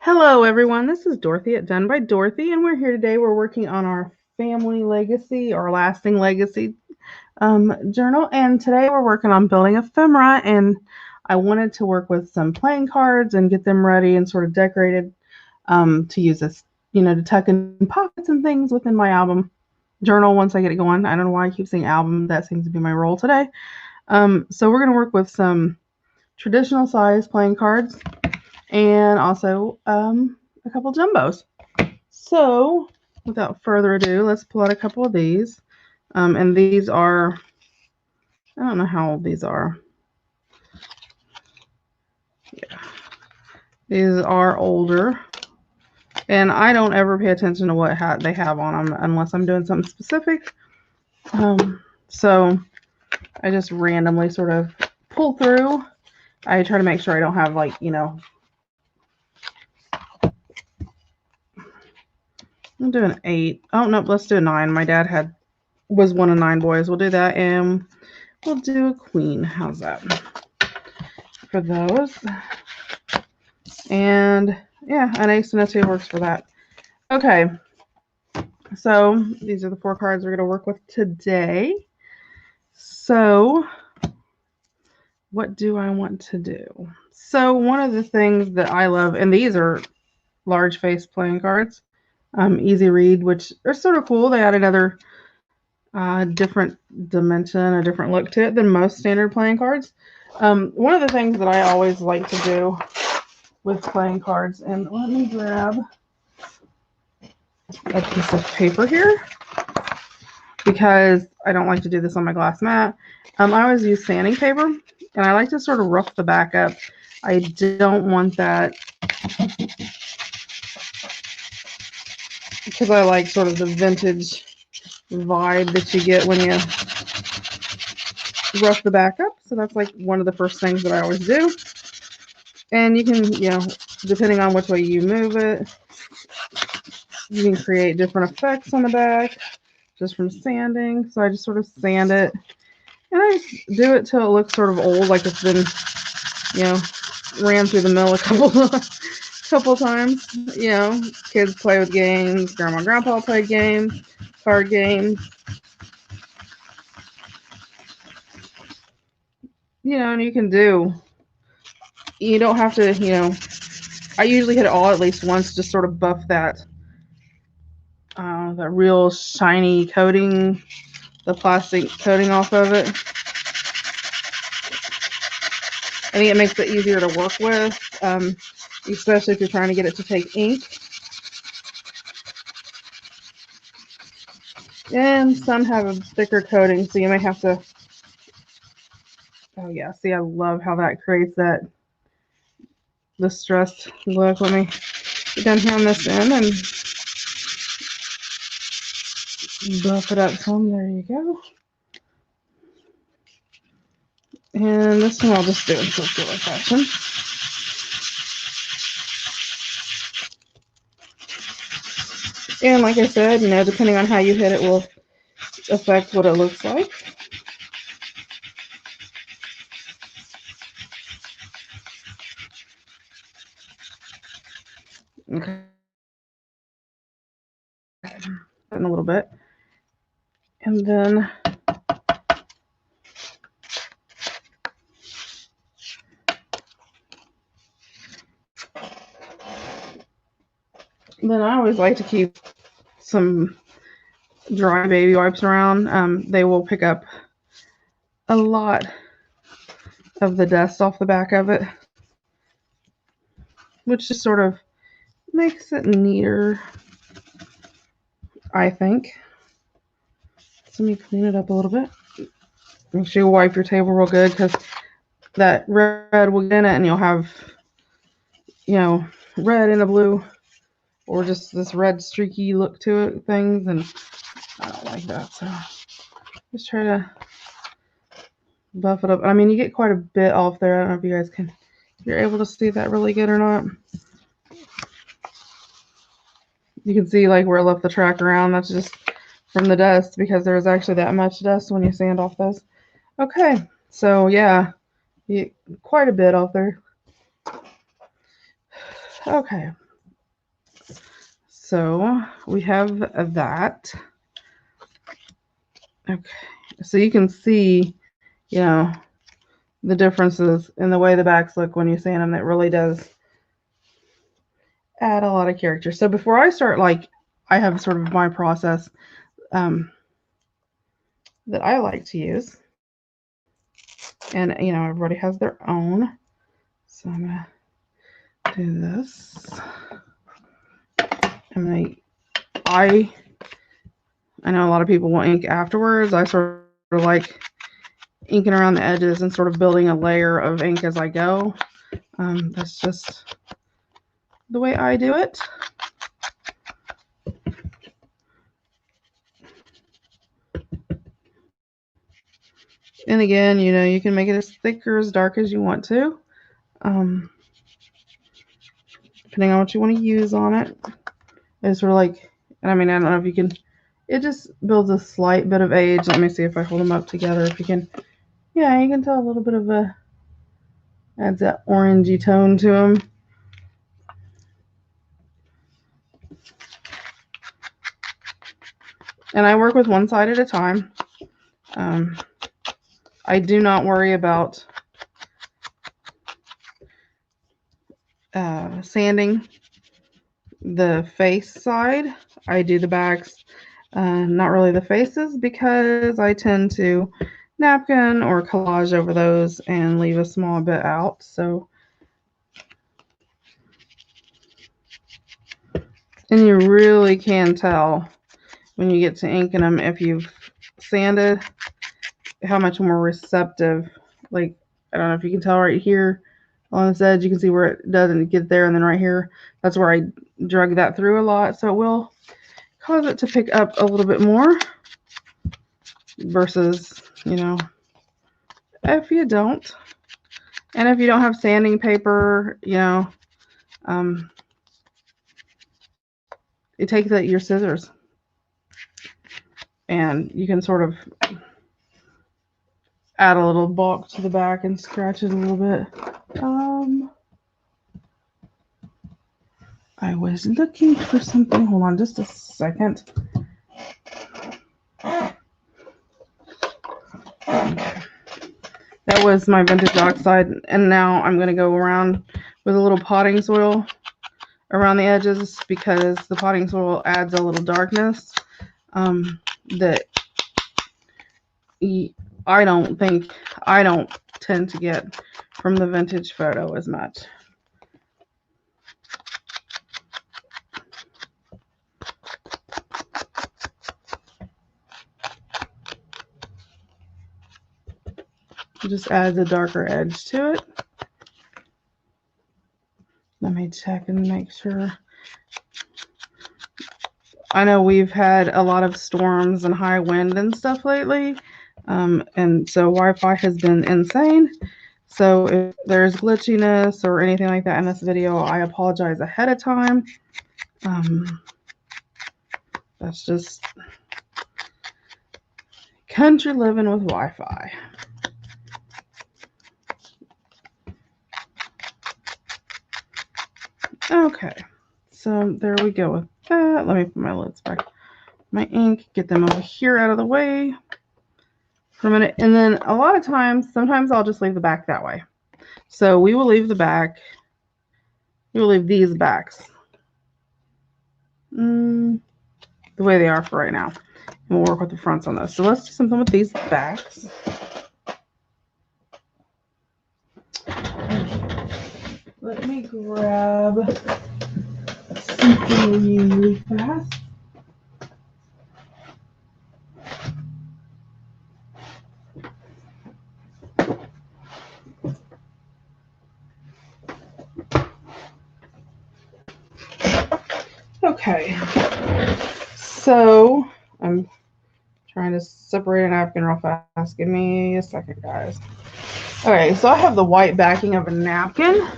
Hello, everyone. This is Dorothy at Done by Dorothy, and we're here today. We're working on our family legacy, our lasting legacy journal. And today we're working on building ephemera. And I wanted to work with some playing cards and get them ready and sort of decorated to use as, to tuck in pockets and things within my album journal once I get it going. I don't know why I keep saying album. That seems to be my role today. So we're going to work with some traditional size playing cards and also a couple jumbos. So, without further ado, let's pull out a couple of these. And these are, I don't know how old these are. Yeah, these are older. And I don't ever pay attention to what hat they have on them unless I'm doing something specific. So, I just randomly sort of pull through. I try to make sure I don't have I'm doing 8. Oh, no, let's do a 9. My dad was one of 9 boys. We'll do that, and we'll do a queen. How's that? For those. And yeah, an ace and a 2 works for that. Okay. So these are the 4 cards we're going to work with today. So what do I want to do? So one of the things that I love, and these are large face playing cards, easy read, which are sort of cool. They add another different dimension, a different look to it than most standard playing cards. One of the things that I always like to do with playing cards, and let me grab a piece of paper here because I don't like to do this on my glass mat. I always use sanding paper, and I like to sort of rough the back up. I don't want that because I like sort of the vintage vibe that you get when you rough the back up. So that's like one of the first things that I always do. And you can, depending on which way you move it, you can create different effects on the back just from sanding. So I just sort of sand it. And I just do it till it looks sort of old, like it's been, ran through the mill a couple times. Kids play with games, grandma and grandpa play games, card games. And you don't have to, I usually hit it all at least once, just sort of buff that real shiny coating, the plastic coating off of it. I think it makes it easier to work with, especially if you're trying to get it to take ink. And some have a thicker coating, so you may have to. Oh yeah, see, I love how that creates the distressed look. Let me get down here on this end and buff it up some. There you go. And this one I'll just do in circular fashion. And like I said, depending on how you hit it will affect what it looks like. Okay. In a little bit. And then I always like to keep some dry baby wipes around. They will pick up a lot of the dust off the back of it, which just sort of makes it neater, I think. So let me clean it up a little bit. Make sure you wipe your table real good because that red will get in it and you'll have, red and a blue or just this red streaky look to it things, and I don't like that. So just try to buff it up. I mean, you get quite a bit off there. I don't know if you guys you're able to see that really good or not. You can see like where I left the track around. That's just from the dust because there's actually that much dust when you sand off those. Okay, so yeah, quite a bit off there. Okay, So we have that. Okay, so you can see, you know, the differences in the way the backs look when you sand them. That really does add a lot of character. So before I start, like, I have sort of my process that I like to use. And, you know, everybody has their own. So I'm going to do this. And I know a lot of people will ink afterwards. I sort of like inking around the edges and sort of building a layer of ink as I go. That's just the way I do it. And again, you know, you can make it as thick or as dark as you want to, depending on what you want to use on it. It's sort of like, I mean, I don't know if you can, it just builds a slight bit of age. Let me see if I hold them up together. If you can, yeah, you can tell a little bit of adds that orangey tone to them. And I work with one side at a time. I do not worry about sanding the face side. I do the backs, not really the faces, because I tend to napkin or collage over those and leave a small bit out. So, and you really can tell when you get to inking them, if you've sanded, how much more receptive. Like, I don't know if you can tell right here on this edge, you can see where it doesn't get there, and then right here, that's where I drug that through a lot. So it will cause it to pick up a little bit more versus, you know, if you don't. And if you don't have sanding paper, you know, you take your scissors and you can sort of add a little bulk to the back and scratch it a little bit. I was looking for something. Hold on just a second. That was my vintage oxide, and now I'm going to go around with a little potting soil around the edges, because the potting soil adds a little darkness that I don't tend to get from the vintage photo as much. It just adds a darker edge to it. Let me check and make sure. I know we've had a lot of storms and high wind and stuff lately, and so Wi-Fi has been insane. So if there's glitchiness or anything like that in this video, I apologize ahead of time. That's just country living with Wi-Fi. Okay, so there we go with that. Let me put my lids back. My ink, get them over here out of the way for a minute. And then a lot of times, sometimes I'll just leave the back that way. So we will leave the back. We will leave these backs the way they are for right now. And we'll work with the fronts on those. So let's do something with these backs. Let me grab something really fast. Okay, so I'm trying to separate a napkin real fast. Give me a second, guys. Okay, so I have the white backing of a napkin.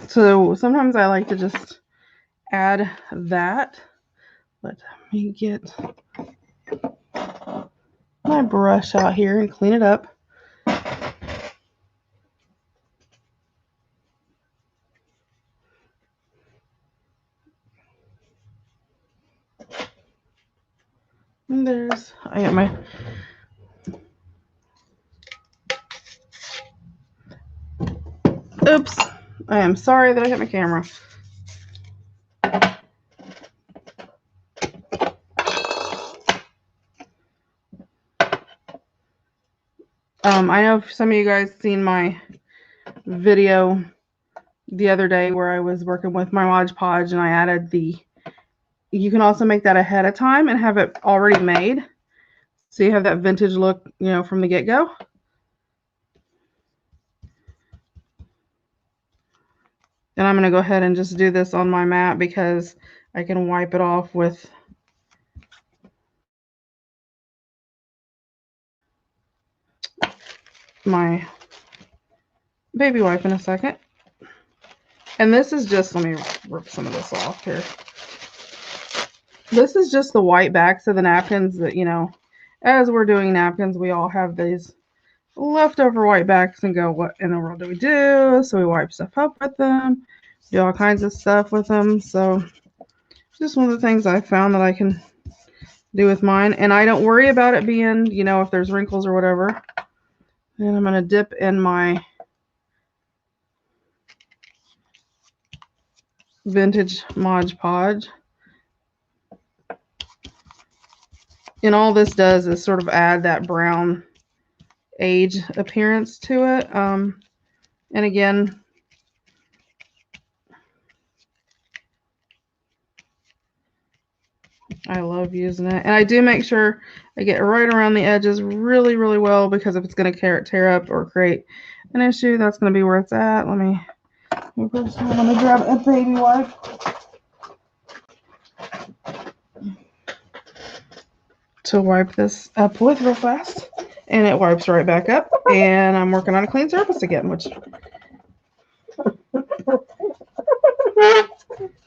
So sometimes I like to just add that. Let me get my brush out here and clean it up. And I got my, oops, I am sorry that I hit my camera. I know some of you guys seen my video the other day where I was working with my Mod Podge and I added you can also make that ahead of time and have it already made. So you have that vintage look, from the get-go. And I'm going to go ahead and just do this on my mat because I can wipe it off with my baby wipe in a second. And this is just, let me rip some of this off here. This is just the white backs of the napkins that, as we're doing napkins, we all have these leftover white backs and go, what in the world do we do? So we wipe stuff up with them, do all kinds of stuff with them. So just one of the things I found that I can do with mine. And I don't worry about it being, if there's wrinkles or whatever. And I'm going to dip in my vintage Mod Podge. And all this does is sort of add that brown age appearance to it. And again, I love using it. And I do make sure I get right around the edges really, really well, because if it's going to tear up or create an issue, that's going to be where it's at. Let me grab a baby wipe. To wipe this up with real fast. And it wipes right back up. And I'm working on a clean surface again, which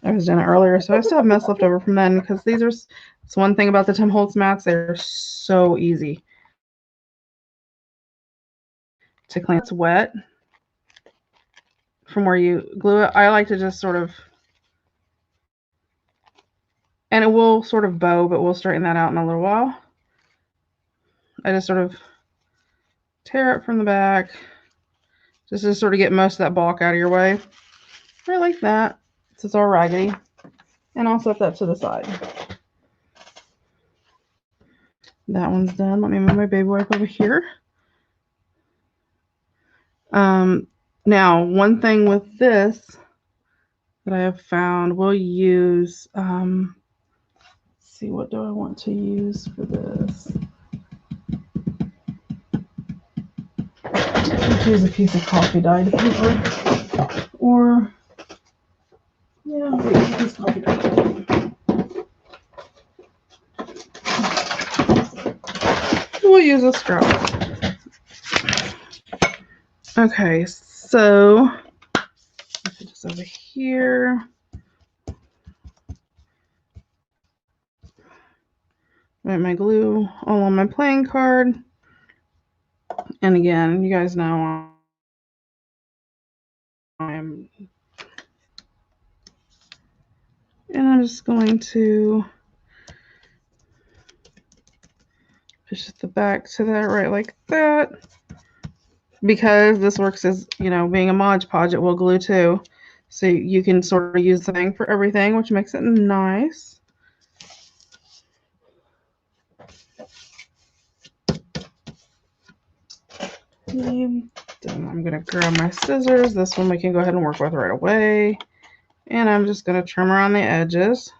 I was doing it earlier, so I still have mess left over from then, because it's one thing about the Tim Holtz mats, they're so easy to clean. It's wet from where you glue it. I like to just sort of, and it will sort of bow, but we'll straighten that out in a little while. I just sort of tear it from the back, just to sort of get most of that bulk out of your way. Right like that, so it's all raggedy. And I'll set that to the side. That one's done. Let me move my baby wipe over here. Now, one thing with this that I have found, we'll use, let's see, what do I want to use for this? Let's use a piece of coffee dyed paper. Or, yeah, we'll use a piece of coffee dyed paper. We'll use a scrub. Okay, so put this over here. Write my glue all on my playing card. And again, you guys know I'm just going to push the back to that right like that. Because this works as, being a Mod Podge, it will glue too. So you can sort of use the thing for everything, which makes it nice. And then I'm going to grab my scissors. This one we can go ahead and work with right away. And I'm just going to trim around the edges,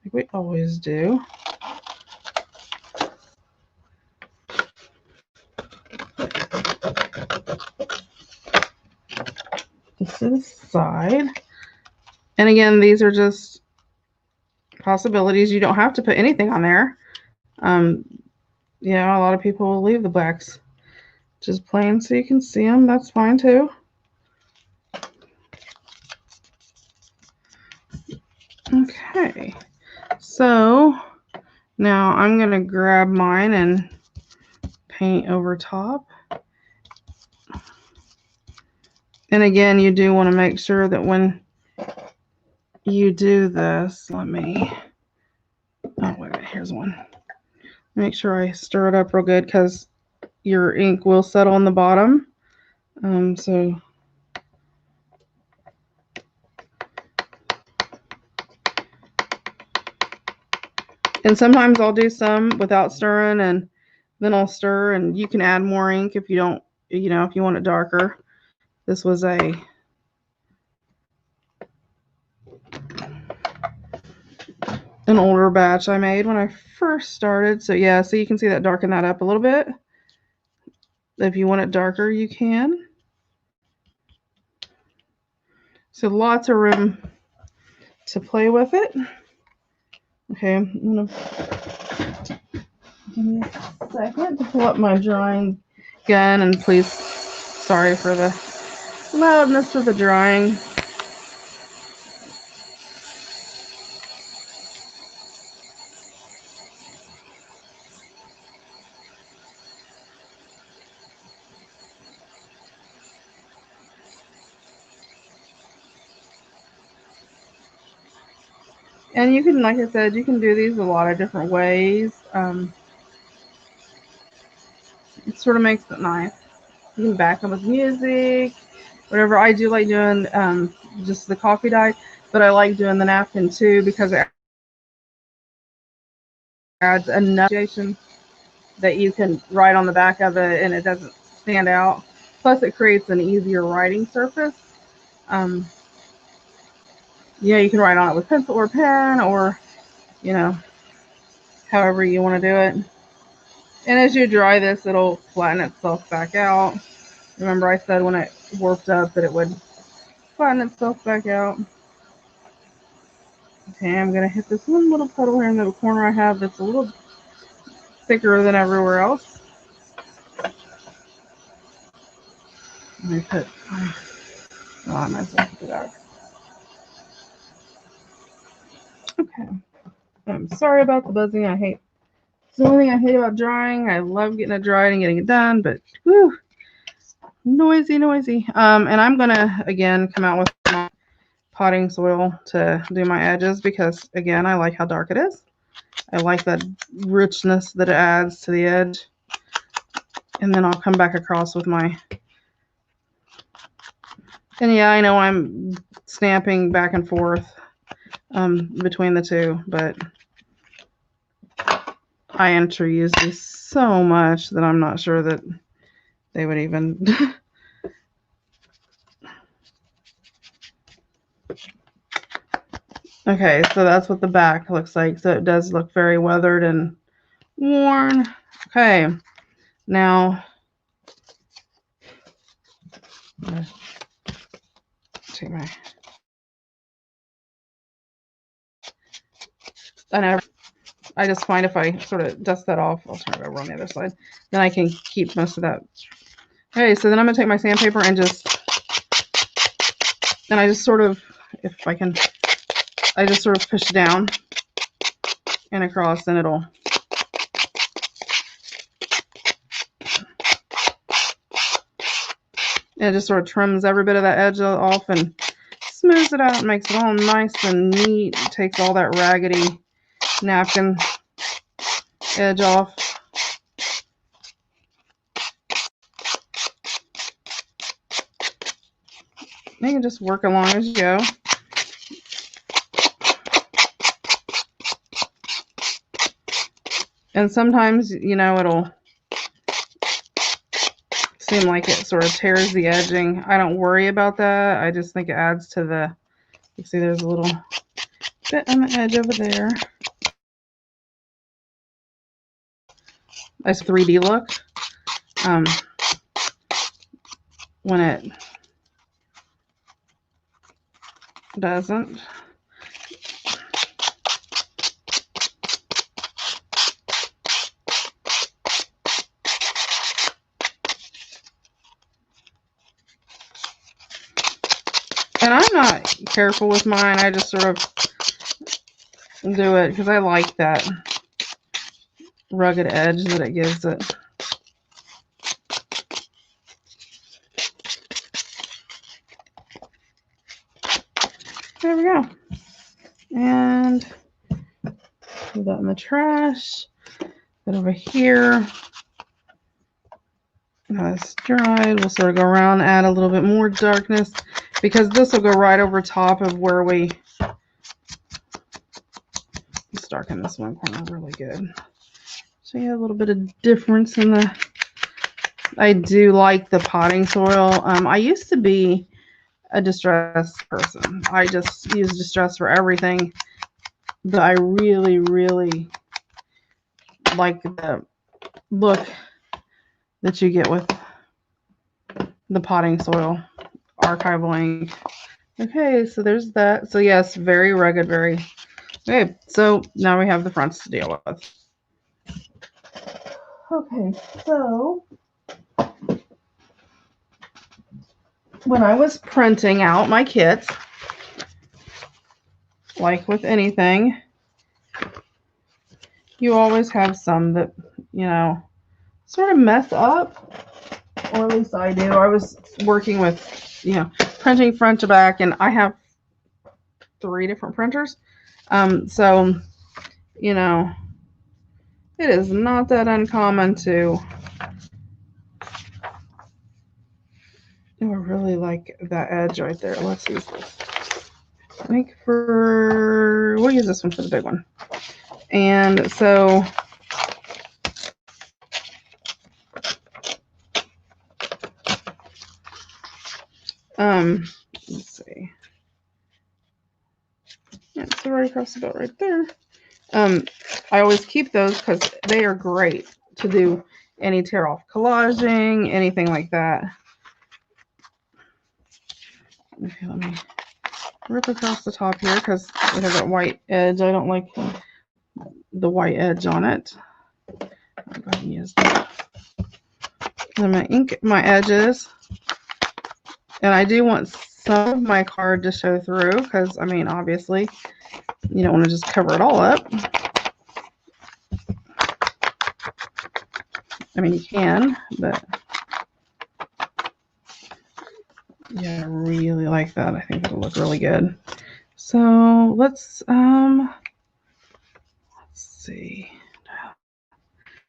like we always do. This to the side. And again, these are just possibilities. You don't have to put anything on there. Yeah, a lot of people will leave the blacks just plain so you can see them. That's fine too. Okay, so now I'm going to grab mine and paint over top. And again, you do want to make sure that when you do this, oh wait a minute, here's one. Make sure I stir it up real good because your ink will settle on the bottom. So and sometimes I'll do some without stirring, and then I'll stir, and you can add more ink if you don't, if you want it darker. This was an older batch I made when I first started. So yeah, so you can see that darken that up a little bit. If you want it darker, you can. So lots of room to play with it. Okay, I'm gonna give me a second to pull up my drying gun, and please, sorry for the loudness of the drying. And you can, like I said, you can do these a lot of different ways. It sort of makes it nice. You can back them with music, whatever. I do like doing just the coffee dye, but I like doing the napkin too because it adds enough that you can write on the back of it and it doesn't stand out. Plus, it creates an easier writing surface. Um, yeah, you can write on it with pencil or pen, or you know, however you want to do it. And as you dry this, it'll flatten itself back out. Remember, I said when it warped up that it would flatten itself back out. Okay, I'm gonna hit this one little puddle here in the corner I have that's a little thicker than everywhere else. Let me put, I might as well put it out. Okay. I'm sorry about the buzzing. It's the only thing I hate about drawing. I love getting it dried and getting it done, but whew, noisy. And I'm gonna again come out with my potting soil to do my edges because again, I like how dark it is. I like the richness that it adds to the edge. And then I'll come back across with my, and yeah, I know I'm snapping back and forth between the two, but I interuse these so much that I'm not sure that they would even. Okay, so that's what the back looks like. So it does look very weathered and worn. Okay, now take my. I just find if I sort of dust that off, I'll turn it over on the other side. Then I can keep most of that. Okay, so then I'm gonna take my sandpaper and I just sort of, if I can, I just sort of push down and across, and it just sort of trims every bit of that edge off and smooths it out and makes it all nice and neat. It takes all that raggedy napkin edge off. You can just work along as you go. And sometimes, it'll seem like it sort of tears the edging. I don't worry about that. I just think it adds to the, you see there's a little bit on the edge over there. Nice 3D look. When it doesn't. And I'm not careful with mine. I just sort of do it because I like that rugged edge that it gives it. There we go. And put that in the trash. Then over here, now it's dried, we'll sort of go around, add a little bit more darkness, because this will go right over top of where we, let's darken this one corner really good. So you have a little bit of difference in the, I do like the potting soil. I used to be a distress person. I just use distress for everything, but I really, really like the look that you get with the potting soil archival ink. Okay, so there's that. So yes, very rugged, very okay. So now we have the fronts to deal with. Okay, so when I was printing out my kits, like with anything, you always have some that, you know, sort of mess up, or at least I do. I was working with, you know, printing front to back, and I have 3 different printers. So, you know, it is not that uncommon to, oh, I really like that edge right there. Let's use this. I think we'll use this one for the big one. And so, let's see. Yeah, so right across the belt right there. I always keep those because they are great to do any tear off collaging, anything like that. Okay, let me rip across the top here because it has that white edge. I don't like the white edge on it. I'll go ahead and use that. And I'm going to ink my edges. And I do want some of my card to show through because, I mean, obviously, you don't want to just cover it all up. I mean, you can, but yeah, I really like that. I think it'll look really good. So let's see.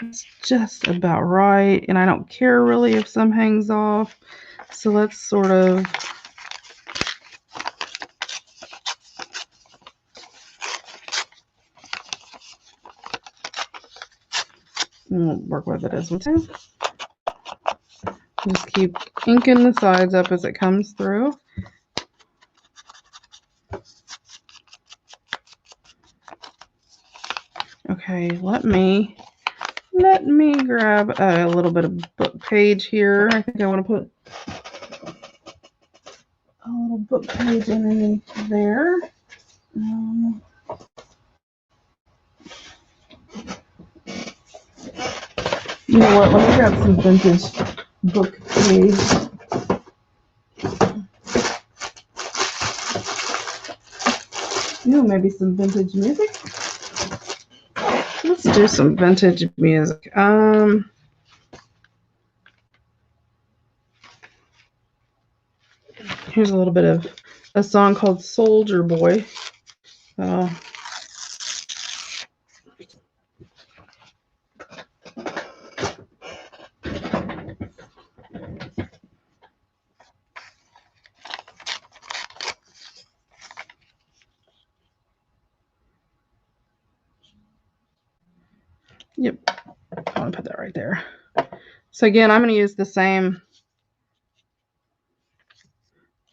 It's just about right, and I don't care really if some hangs off. So let's sort of we'll work with it as well too. Just keep inking the sides up as it comes through. Okay, let me grab a little bit of book page here. I think I want to put a little book page underneath there. You know what? Let me grab some vintage book page. Ooh, maybe some vintage music. Let's do some vintage music. Here's a little bit of a song called Soldier Boy. Yep, I want to put that right there. So again, I'm going to use the same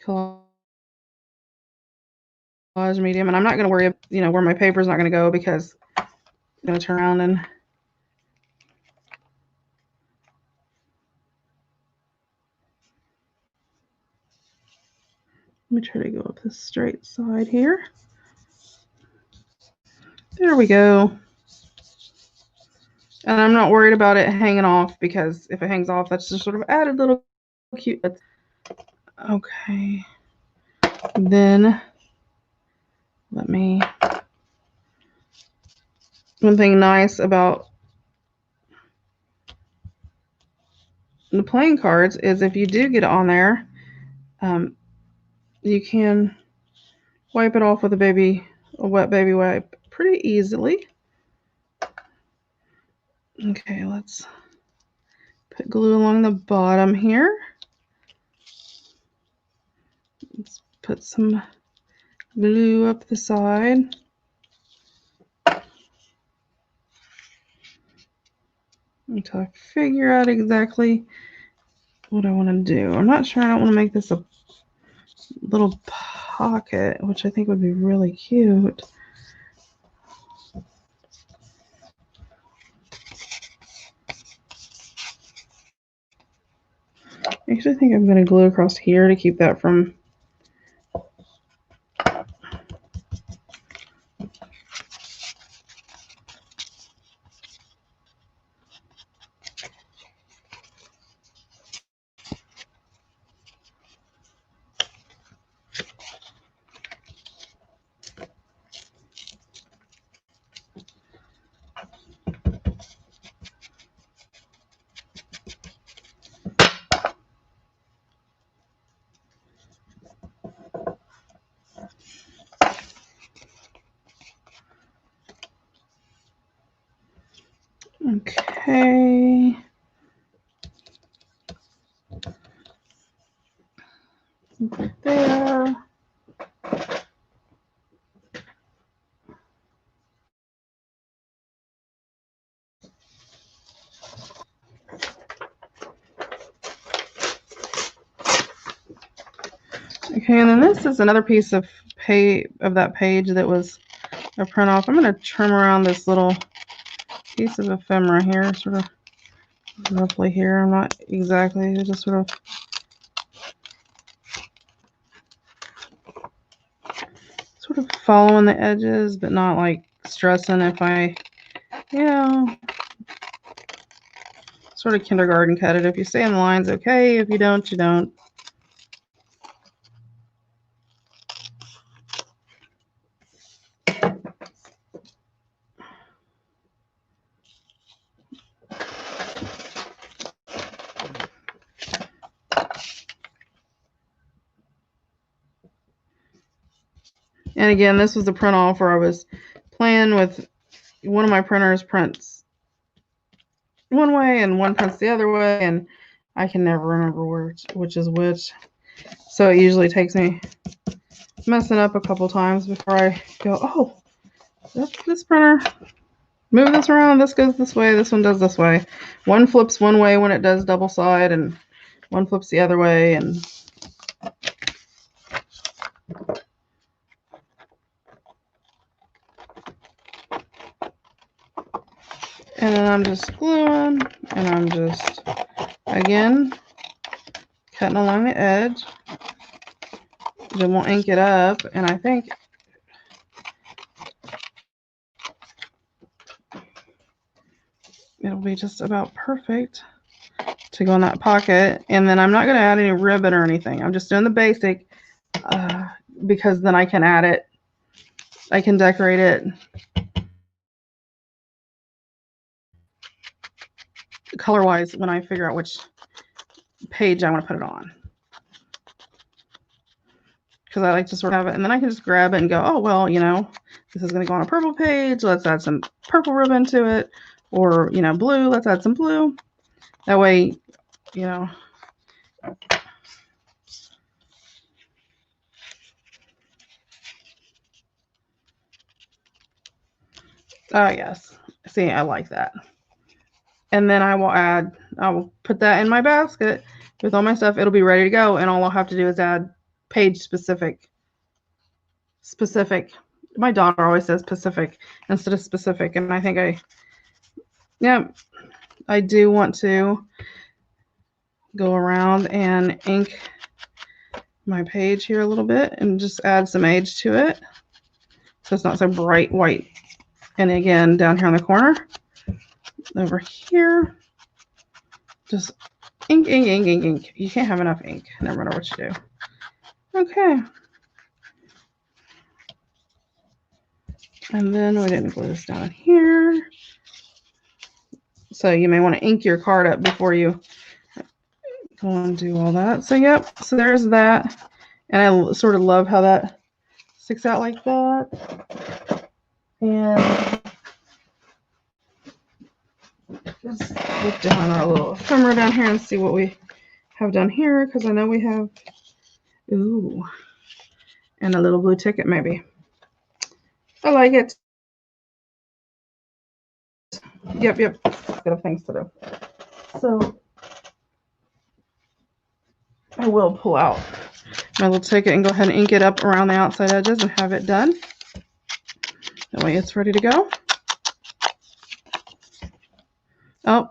collage medium, and I'm not going to worry, you know, where my paper is not going to go because I'm going to turn around and let me try to go up the straight side here. There we go. And I'm not worried about it hanging off because if it hangs off, that's just sort of added little cute. Okay. Then let me, one thing nice about the playing cards is if you do get it on there, you can wipe it off with a wet baby wipe pretty easily. Okay, let's put glue along the bottom here. Let's put some glue up the side. Until I figure out exactly what I want to do. I'm not sure. I don't want to make this a little pocket, which I think would be really cute. I actually think I'm going to glue across here to keep that from okay. There. Okay, and then this is another piece of that page that was a print off. I'm going to trim around this little piece of ephemera here, sort of roughly here. I'm not exactly, just sort of following the edges, but not like stressing if I, sort of kindergarten cut it. If you stay in the lines, okay. If you don't, you don't. And again, this was a print off where I was playing with one of my printers prints one way and one prints the other way, and I can never remember which is which. So it usually takes me messing up a couple times before I go, oh, this printer, move this around, this goes this way, this one does this way. One flips one way when it does double side, and one flips the other way, and then I'm just gluing, and I'm just, again, cutting along the edge. Then we'll ink it up, and I think it'll be just about perfect to go in that pocket. And then I'm not going to add any ribbon or anything. I'm just doing the basic because then I can add it. I can decorate it color-wise when I figure out which page I want to put it on. Because I like to sort of have it, and then I can just grab it and go, oh, well, this is going to go on a purple page. Let's add some purple ribbon to it. Or, blue. Let's add some blue. That way, oh, yes. See, I like that. And then I will put that in my basket with all my stuff. It'll be ready to go. And all I'll have to do is add page specific. My daughter always says Pacific instead of specific. And I think I do want to go around and ink my page here a little bit and just add some age to it. So it's not so bright white. And again, down here in the corner, over here, just ink. You can't have enough ink, no matter what you do. Okay. And then we didn't glue this down here. So you may want to ink your card up before you go and do all that. So yep, so there's that. And I sort of love how that sticks out like that. And Let's look down our little ephemera down here and see what we have done here, because I know we have, ooh, and a little blue ticket maybe. I like it. Yep. Got things to do. So I will pull out my little ticket and go ahead and ink it up around the outside edges and have it done. That way it's ready to go. Oh,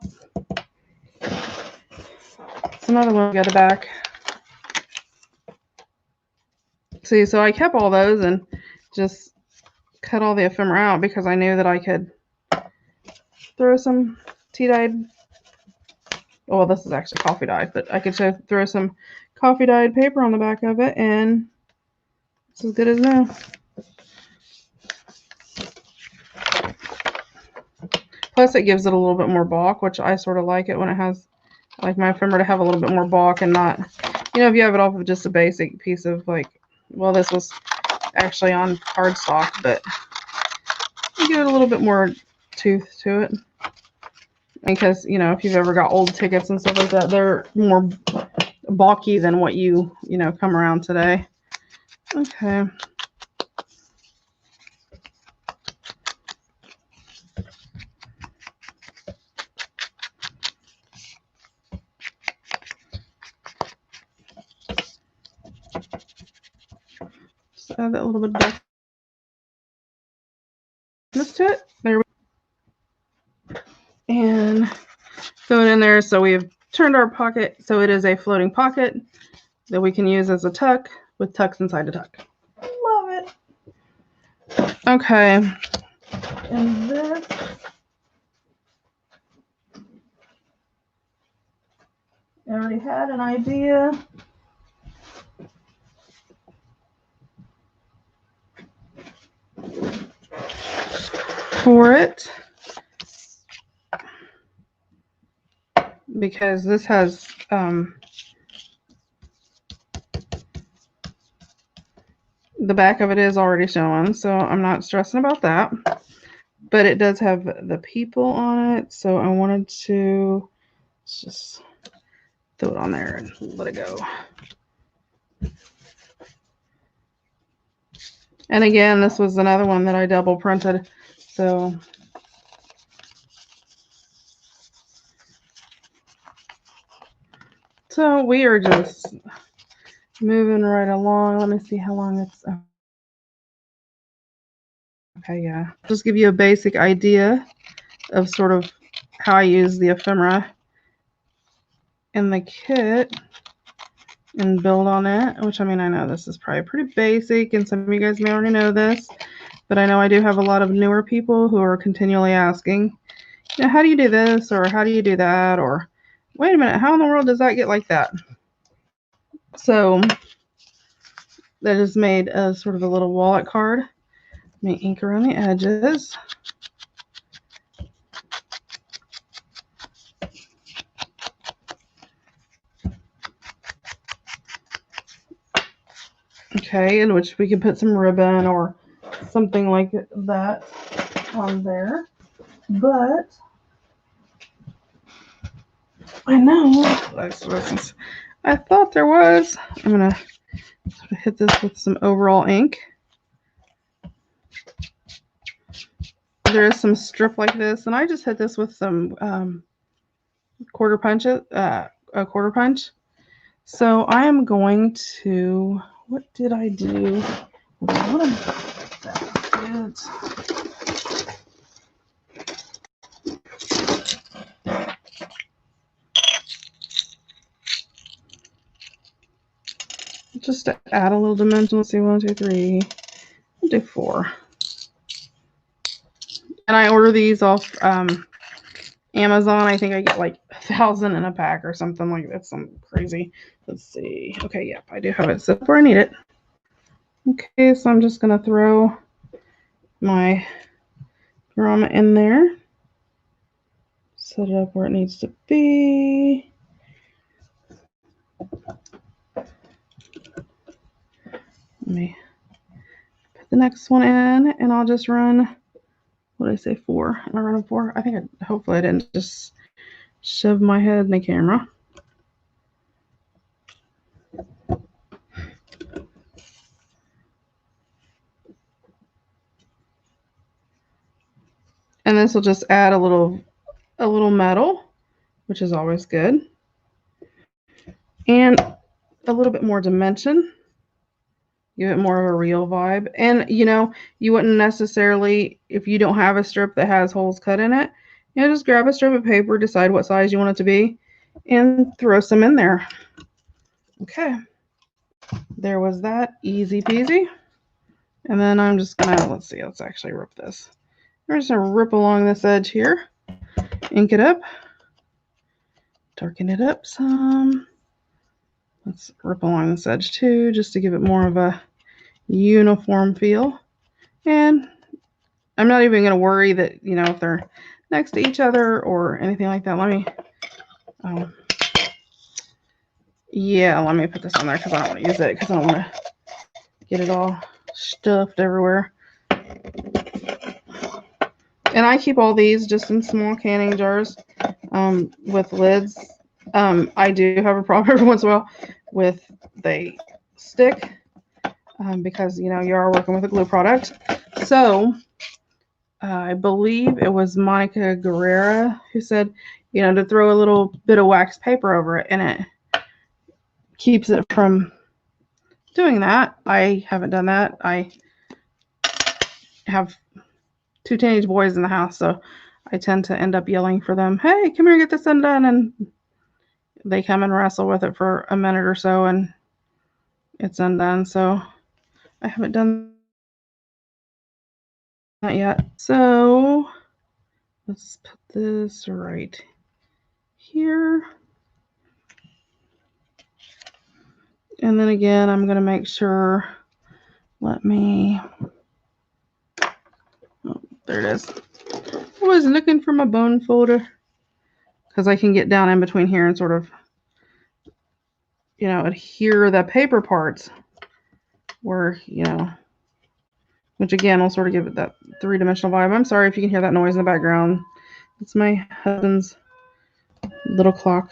it's another one. Got the back. See, so I kept all those and just cut all the ephemera out because I knew that I could throw some tea dyed. Well, this is actually coffee dyed, but I could throw some coffee dyed paper on the back of it, and it's as good as new. Plus, it gives it a little bit more bulk, which I sort of like it when it has, I like my ephemera to have a little bit more bulk and not, you know, if you have it off of just a basic piece of like, well, this was actually on cardstock, but you give it a little bit more tooth to it. Because, you know, if you've ever got old tickets and stuff like that, they're more bulky than what you know, come around today. Okay. Just add that little bit of darkness to it. There we go. And throw it in there. So we've turned our pocket so it is a floating pocket that we can use as a tuck with tucks inside the tuck. Love it. Okay. And this, I already had an idea. For it, because this has the back of it is already showing, so I'm not stressing about that. But it does have the people on it, so I wanted to just throw it on there and let it go. And again, this was another one that I double printed, so we are just moving right along. Let me see how long it's. Okay, yeah. Just give you a basic idea of sort of how I use the ephemera in the kit and build on it, which, I mean, I know this is probably pretty basic and some of you guys may already know this, but I know I do have a lot of newer people who are continually asking, you know, how do you do this, or how do you do that, or wait a minute, how in the world does that get like that? So that is made as sort of a little wallet card. Let me ink around the edges. Okay, in which we can put some ribbon or something like that on there. But I know, I thought there was. I'm going to sort of hit this with some overall ink. There is some strip like this, and I just hit this with some quarter punch. A quarter punch. So I am going to, what did I do? What just to add a little dimension. Let's see, 1, 2, 3. I'll do 4. And I order these off Amazon. I think I get like 1,000 in a pack or something like that. Something crazy. Let's see. Okay, yep, I do have it set where I need it. Okay, so I'm just gonna throw my drama in there. Set it up where it needs to be. Let me put the next one in, and I'll just run, what did I say, 4? Am I running 4? I think hopefully I didn't just shove my head in the camera. And this will just add a little metal, which is always good. And a little bit more dimension. Give it more of a real vibe. And, you know, you wouldn't necessarily, if you don't have a strip that has holes cut in it, you know, just grab a strip of paper, decide what size you want it to be, and throw some in there. Okay. There was that. Easy peasy. And then I'm just going to, let's see, let's actually rip this. I'm just going to rip along this edge here. Ink it up. Darken it up some. Let's rip along this edge too, just to give it more of a uniform feel. And I'm not even going to worry that, you know, if they're next to each other or anything like that. Let me, yeah, let me put this on there because I don't want to use it because I don't want to get it all stuffed everywhere. And I keep all these just in small canning jars with lids. I do have a problem every once in a while with they stick because, you know, you are working with a glue product. So I believe it was Monica Guerrera who said, you know, to throw a little bit of wax paper over it, and it keeps it from doing that. I haven't done that. I have 2 teenage boys in the house, so I tend to end up yelling for them, hey, come here, get this undone, and they come and wrestle with it for a minute or so, and it's undone. So I haven't done that yet. So let's put this right here. And then again, I'm going to make sure, let me, oh, there it is. I was looking for my bone folder because I can get down in between here and sort of, you know, adhere the paper parts where, you know, which again will sort of give it that 3-dimensional vibe. I'm sorry if you can hear that noise in the background. It's my husband's little clock.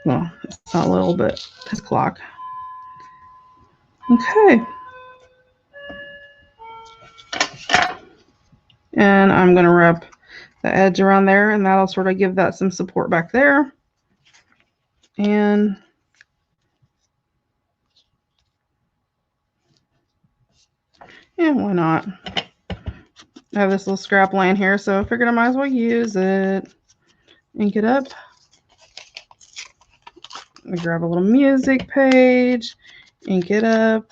Well, it's not little, but his clock. Okay. And I'm going to wrap the edge around there, and that'll sort of give that some support back there. And yeah, why not? I have this little scrap laying here, so I figured I might as well use it. Ink it up. I grab a little music page, ink it up.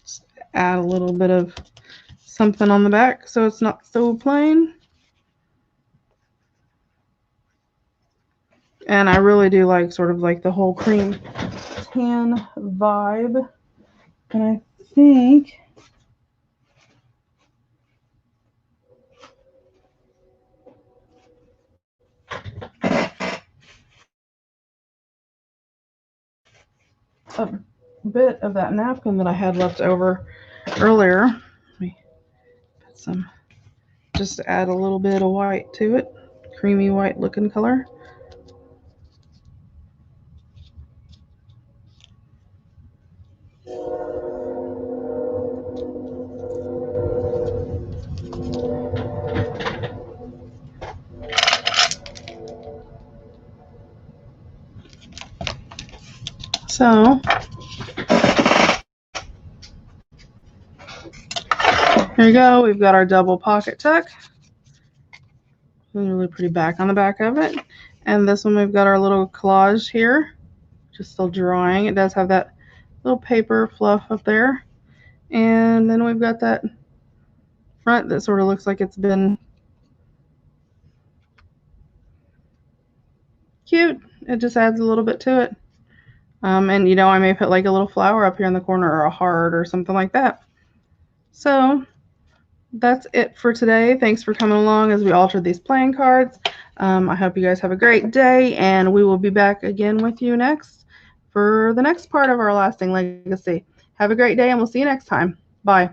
Just add a little bit of something on the back so it's not so plain. And I really do like sort of like the whole cream tan vibe. And I think a bit of that napkin that I had left over earlier. Let me put some, just to add a little bit of white to it. Creamy white looking color. So here you go. We've got our double pocket tuck. Really pretty back on the back of it. And this one we've got our little collage here. Just still drawing. It does have that little paper fluff up there. And then we've got that front that sort of looks like it's been cute. It just adds a little bit to it. And, you know, I may put like a little flower up here in the corner or a heart or something like that. So that's it for today. Thanks for coming along as we altered these playing cards. I hope you guys have a great day, and we will be back again with you next for the next part of our lasting legacy. Have a great day, and we'll see you next time. Bye.